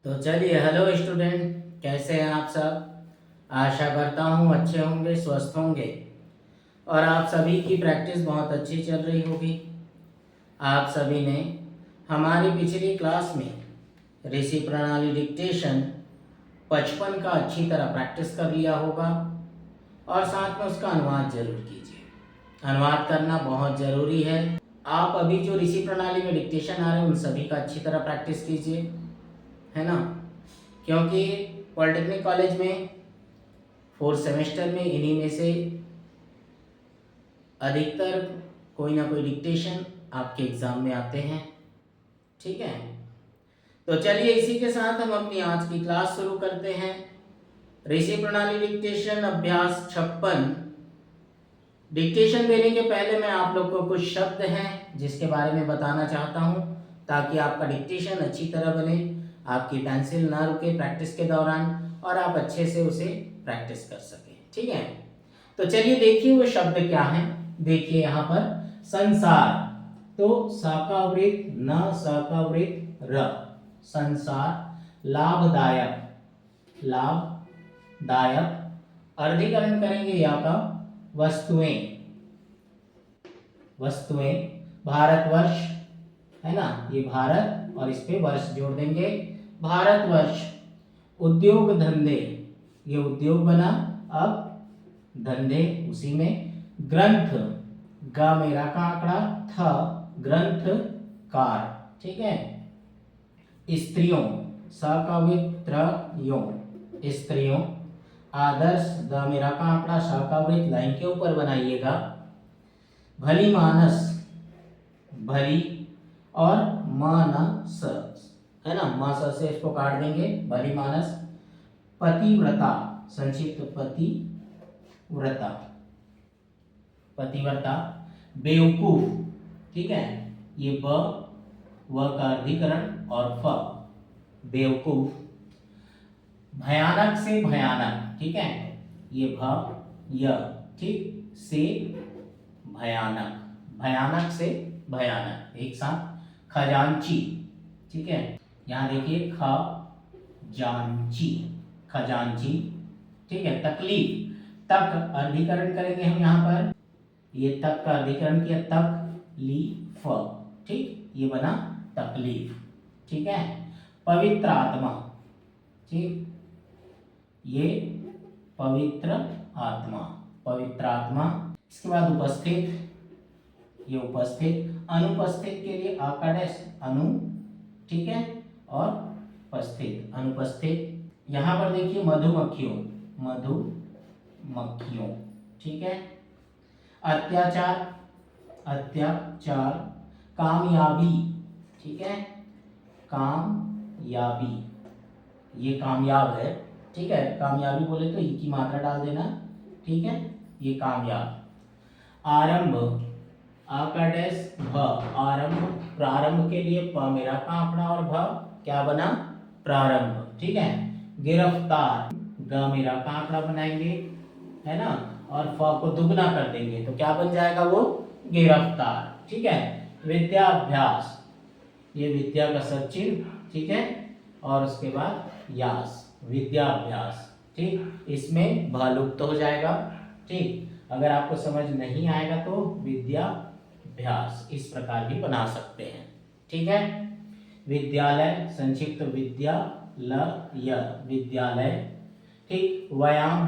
तो चलिए, hello student, कैसे हैं आप सब। आशा करता हूँ अच्छे होंगे, स्वस्थ होंगे और आप सभी की प्रैक्टिस बहुत अच्छी चल रही होगी। आप सभी ने हमारी पिछली क्लास में ऋषि प्रणाली डिक्टेशन 55 का अच्छी तरह प्रैक्टिस कर लिया होगा और साथ में उसका अनुवाद जरूर कीजिए। अनुवाद करना बहुत ज़रूरी है। आप अभी जो ऋषि प्रणाली में डिक्टेशन आ रहे हैं उन सभी का अच्छी तरह प्रैक्टिस कीजिए, है ना, क्योंकि पॉलिटेक्निक कॉलेज में फोर्थ सेमेस्टर में इन्हीं में से अधिकतर कोई ना कोई डिक्टेशन आपके एग्ज़ाम में आते हैं। ठीक है, तो चलिए इसी के साथ हम अपनी आज की क्लास शुरू करते हैं। ऋषि प्रणाली डिक्टेशन अभ्यास 56। डिक्टेशन देने के पहले मैं आप लोग को कुछ शब्द हैं जिसके बारे में बताना चाहता हूं ताकि आपका डिक्टेशन अच्छी तरह बने, आपकी पेंसिल ना रुके प्रैक्टिस के दौरान और आप अच्छे से उसे प्रैक्टिस कर सकें। ठीक है, तो चलिए देखिए वो शब्द क्या है। देखिए यहाँ पर संसार, तो साकावृत न साकावृत र, संसार। लाभदायक, लाभदायक। अर्धीकरण करेंगे या का वस्तुएं, वस्तुएं। भारतवर्ष है ना, ये भारत और इस पे वर्ष जोड़ देंगे, भारतवर्ष। उद्योग धंधे, ये उद्योग बना, अब धंधे उसी में। ग्रंथ, गा मेरा का आंकड़ा, थ ग्रंथकार। ठीक है, स्त्रियों, स का वित्रयों, स्त्रियों। आदर्श, द मेरा का आंकड़ा, श का वृत्त लाइन के ऊपर बनाइएगा। भली मानस, भली और मानस, है ना, मास से इसको काट देंगे, भली मानस। पतिव्रता, संक्षिप्त पतिव्रता, पतिव्रता। बेवकूफ, ठीक है, ये ब व का अधिकरण और फ, बेवकूफ। भयानक से भयानक, ठीक है, ये भ य, ठीक, से भयानक, भयानक से भयानक एक साथ। खजांची, ठीक है, यहाँ देखिए खजांची, खजांची। ठीक है, तकलीफ, तक अर्धीकरण करेंगे हम यहाँ पर, ये तक का अर्धीकरण किया, तकलीफ। ठीक, ये बना तकलीफ। ठीक है, पवित्र आत्मा, ठीक, ये पवित्र आत्मा, पवित्र आत्मा। इसके बाद उपस्थित, ये उपस्थित। अनुपस्थित के लिए आकाश, अनु, ठीक है, और उपस्थित, अनुपस्थित। यहां पर देखिए मधुमक्खियों, मधुमक्खियों। ठीक है, अत्याचार, अत्याचार। कामयाबी, ठीक है, कामयाबी, ये कामयाब है। ठीक है, कामयाबी बोले तो ई की मात्रा डाल देना। ठीक है, ये कामयाब। आरंभ, आ का डैश भ, आरंभ, प्रारंभ के लिए प मेरा का आंकड़ा और भ क्या बना, प्रारंभ। ठीक है, गिरफ्तार, ग मेरा का आंकड़ा बनाएंगे, है ना, और फ को दुगना कर देंगे तो क्या बन जाएगा वो, गिरफ्तार। ठीक है, विद्याभ्यास, ये विद्या का सचिव, ठीक है, और उसके बाद यास, विद्याभ्यास। ठीक, इसमें भ लुप्त हो जाएगा। ठीक, अगर आपको समझ नहीं आएगा तो विद्याभ्यास इस प्रकार भी बना सकते हैं। ठीक है, विद्यालय, संक्षिप्त विद्यालय, विद्यालय। ठीक, व्यायाम,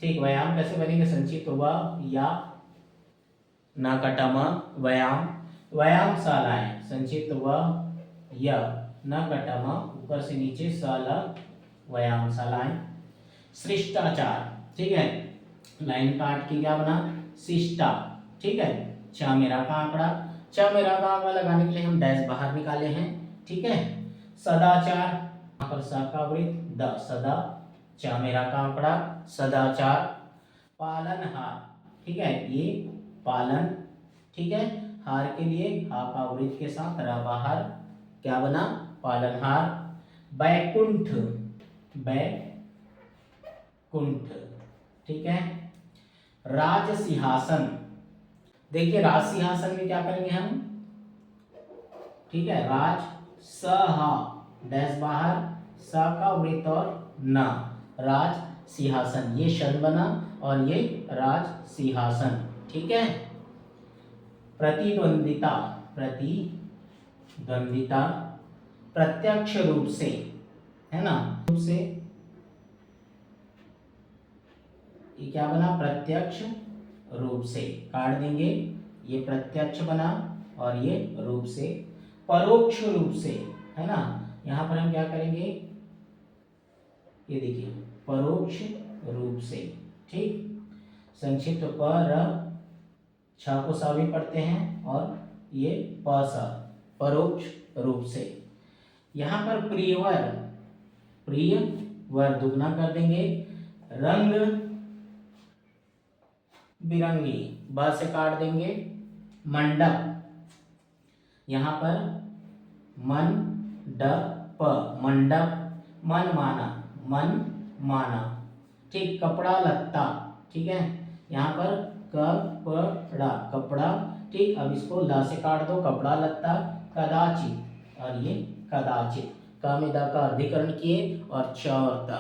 ठीक, व्यायाम कैसे बनेंगे, संक्षिप्त व या ना कटम, व्यायाम। व्यायामशालाएं, संक्षिप्त व या ना कटम, ऊपर से नीचे साला, व्यायामशालाएं। शिष्टाचार, ठीक है, लाइन काट के क्या बना, शिष्टा। ठीक है, छ मेरा का आंकड़ा, छ मेरा का आंकड़ा लगाने के लिए हम डैश बाहर निकाले हैं। ठीक है, सदाचार, यहाँ पर सा का वृत्त, द, सदा, छ मेरा का आंकड़ा, सदाचार। पालनहार, ठीक है, ये पालन, ठीक है, हार के लिए हा का वृत्त के साथ रा बाहर, क्या बना, पालनहार। बैकुंठ, बैकुंठ, ठीक है। राज सिंहासन, देखिए राज सिंहासन में क्या करेंगे हम, ठीक है, राज सहा, डैश बाहर, स का वृत्त और न, राज सिंहासन, ये षण बना और ये राज सिंहासन। ठीक है। प्रतिद्वंदिता, प्रतिद्वंदिता प्रत्यक्ष रूप से, है ना, रूप से, ये क्या बना, प्रत्यक्ष रूप से, काट देंगे, ये प्रत्यक्ष बना और ये रूप से, परोक्ष रूप से, है ना, यहां पर हम क्या करेंगे, ये देखिए परोक्ष रूप से। ठीक, संक्षिप्त पर छ को सा भी पढ़ते हैं और ये प सा, परोक्ष रूप से। यहां पर प्रियवर, प्रियवर दुगना कर देंगे, रंग बिरंगी, ब से काट देंगे, मंडप, यहां पर मंडप, मंडप, मन माना, मन माना। ठीक, कपड़ा लत्ता, ठीक है, यहाँ पर कपड़ा, कपड़ा। ठीक, अब इसको ला से काट दो, कपड़ा लत्ता, कदाचित, और ये कदाचित, क में द का अर्धीकरण किए और च और त।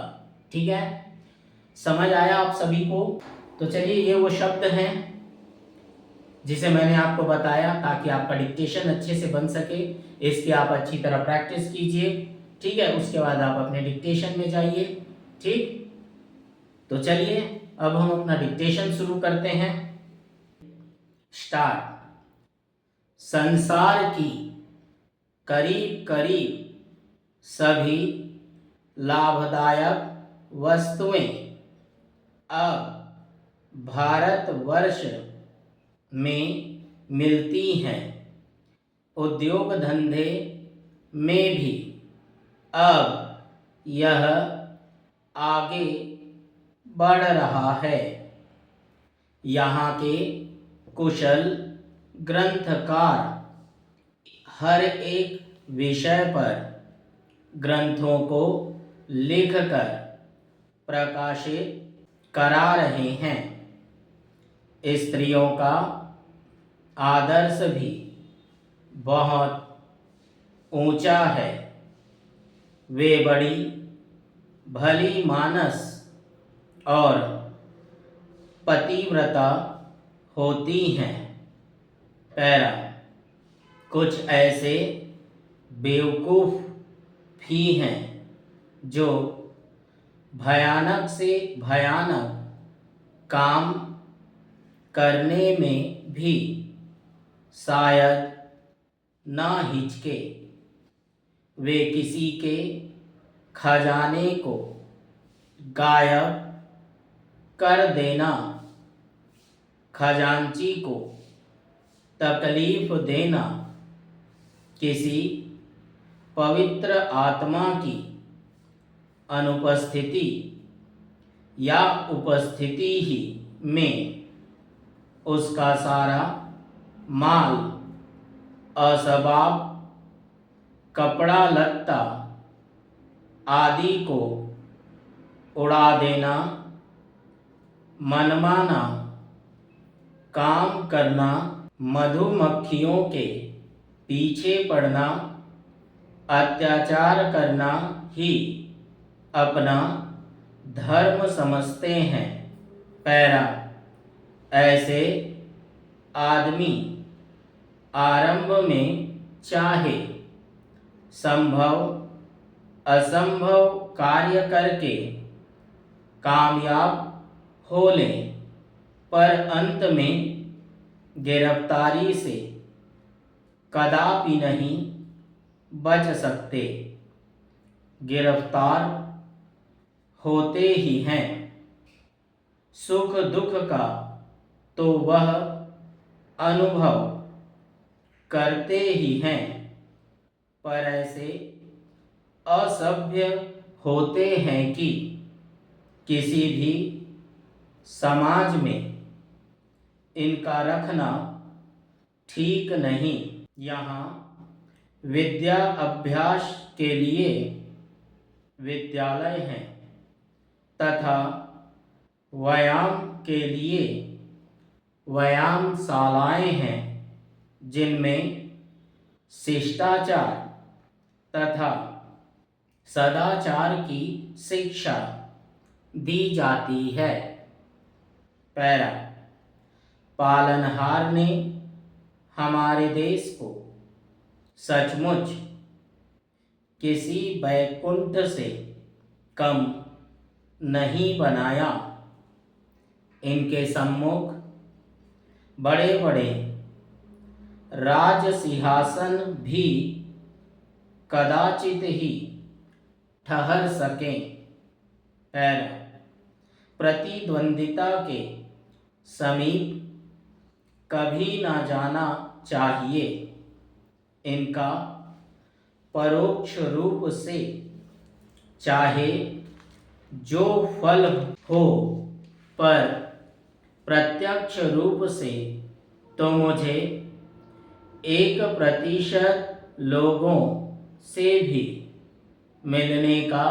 ठीक है, समझ आया आप सभी को? तो चलिए, ये वो शब्द हैं जिसे मैंने आपको बताया ताकि आपका डिक्टेशन अच्छे से बन सके। इसकी आप अच्छी तरह प्रैक्टिस कीजिए। ठीक है, उसके बाद आप अपने डिक्टेशन में जाइए। ठीक, तो चलिए अब हम अपना डिक्टेशन शुरू करते हैं। स्टार्ट। संसार की करीब करीब सभी लाभदायक वस्तुएं अब भारतवर्ष में मिलती हैं। उद्योग धंधे में भी अब यह आगे बढ़ रहा है। यहाँ के कुशल ग्रंथकार हर एक विषय पर ग्रंथों को लिखकर प्रकाशित करा रहे हैं। स्त्रियों का आदर्श भी बहुत ऊंचा है। वे बड़ी भली मानस और पतिव्रता होती हैं। पैरा, कुछ ऐसे बेवकूफ भी हैं जो भयानक से भयानक काम करने में भी शायद ना हिचके। वे किसी के खजाने को गायब कर देना, खजांची को तकलीफ देना, किसी पवित्र आत्मा की अनुपस्थिति या उपस्थिति ही में उसका सारा माल, असबाब, कपड़ा लत्ता आदि को उड़ा देना, मनमाना काम करना, मधुमक्खियों के पीछे पड़ना, अत्याचार करना ही अपना धर्म समझते हैं। पैरा, ऐसे आदमी आरंभ में चाहे संभव असंभव कार्य करके कामयाब हो लें, पर अंत में गिरफ्तारी से कदापि नहीं बच सकते। गिरफ्तार होते ही हैं। सुख दुख का तो वह अनुभव करते ही हैं, पर ऐसे असभ्य होते हैं कि किसी भी समाज में इनका रखना ठीक नहीं। यहाँ विद्या अभ्यास के लिए विद्यालय हैं तथा व्यायाम के लिए व्यायामशालाएं हैं, जिनमें शिष्टाचार तथा सदाचार की शिक्षा दी जाती है। पैरा, पालनहार ने हमारे देश को सचमुच किसी वैकुंठ से कम नहीं बनाया। इनके सम्मुख बड़े बड़े राज सिंहासन भी कदाचित ही ठहर सकें। पैरा, प्रतिद्वंदिता के समीप कभी ना जाना चाहिए। इनका परोक्ष रूप से चाहे जो फल हो, पर प्रत्यक्ष रूप से तो मुझे 1% लोगों से भी मिलने का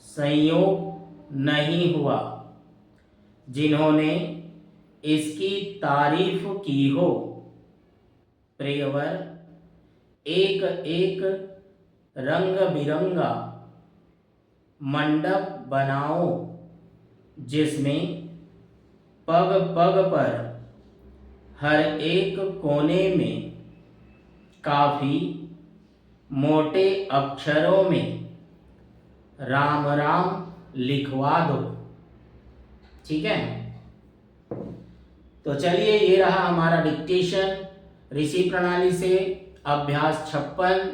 संयोग नहीं हुआ जिन्होंने इसकी तारीफ की हो। प्रियवर, एक एक रंग बिरंगा मंडप बनाओ जिसमें पग पग पर हर एक कोने में काफी मोटे अक्षरों में राम राम लिखवा दो। ठीक है, तो चलिए ये रहा हमारा डिक्टेशन ऋषि प्रणाली से अभ्यास 56।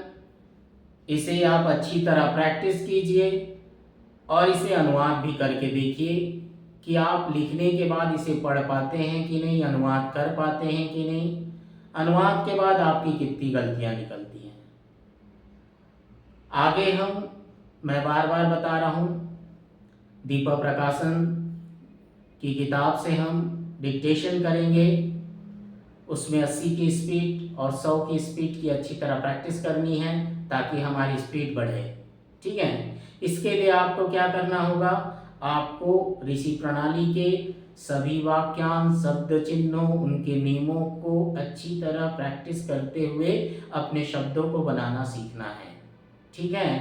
इसे आप अच्छी तरह प्रैक्टिस कीजिए और इसे अनुवाद भी करके देखिए कि आप लिखने के बाद इसे पढ़ पाते हैं कि नहीं, अनुवाद कर पाते हैं कि नहीं, अनुवाद के बाद आपकी कितनी गलतियां निकलती हैं। आगे मैं बार बार बता रहा हूं, दीपक प्रकाशन की किताब से हम डिक्टेशन करेंगे। उसमें 80 की स्पीड और 100 की स्पीड की अच्छी तरह प्रैक्टिस करनी है ताकि हमारी स्पीड बढ़े। ठीक है, इसके लिए आपको क्या करना होगा, आपको ऋषि प्रणाली के सभी वाक्यांश, शब्द चिन्हों, उनके नियमों को अच्छी तरह प्रैक्टिस करते हुए अपने शब्दों को बनाना सीखना है। ठीक है,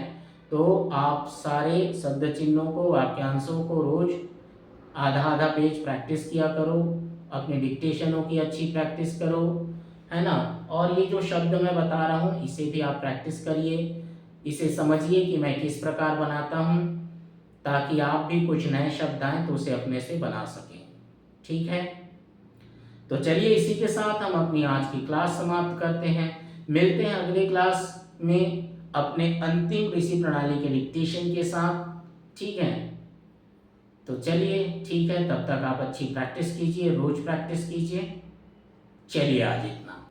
तो आप सारे शब्द चिन्हों को, वाक्यांशों को रोज आधा आधा पेज प्रैक्टिस किया करो, अपने डिक्टेशनों की अच्छी प्रैक्टिस करो, है ना। और ये जो शब्द मैं बता रहा हूँ इसे भी आप प्रैक्टिस करिए, इसे समझिए कि मैं किस प्रकार बनाता हूँ ताकि आप भी कुछ नए शब्द आए तो उसे अपने से बना सकें। ठीक है, तो चलिए इसी के साथ हम अपनी आज की क्लास समाप्त करते हैं। मिलते हैं अगले क्लास में अपने अंतिम ऋषि प्रणाली के डिक्टेशन के साथ। ठीक है, तो चलिए ठीक है, तब तक आप अच्छी प्रैक्टिस कीजिए, रोज प्रैक्टिस कीजिए। चलिए आज इतना।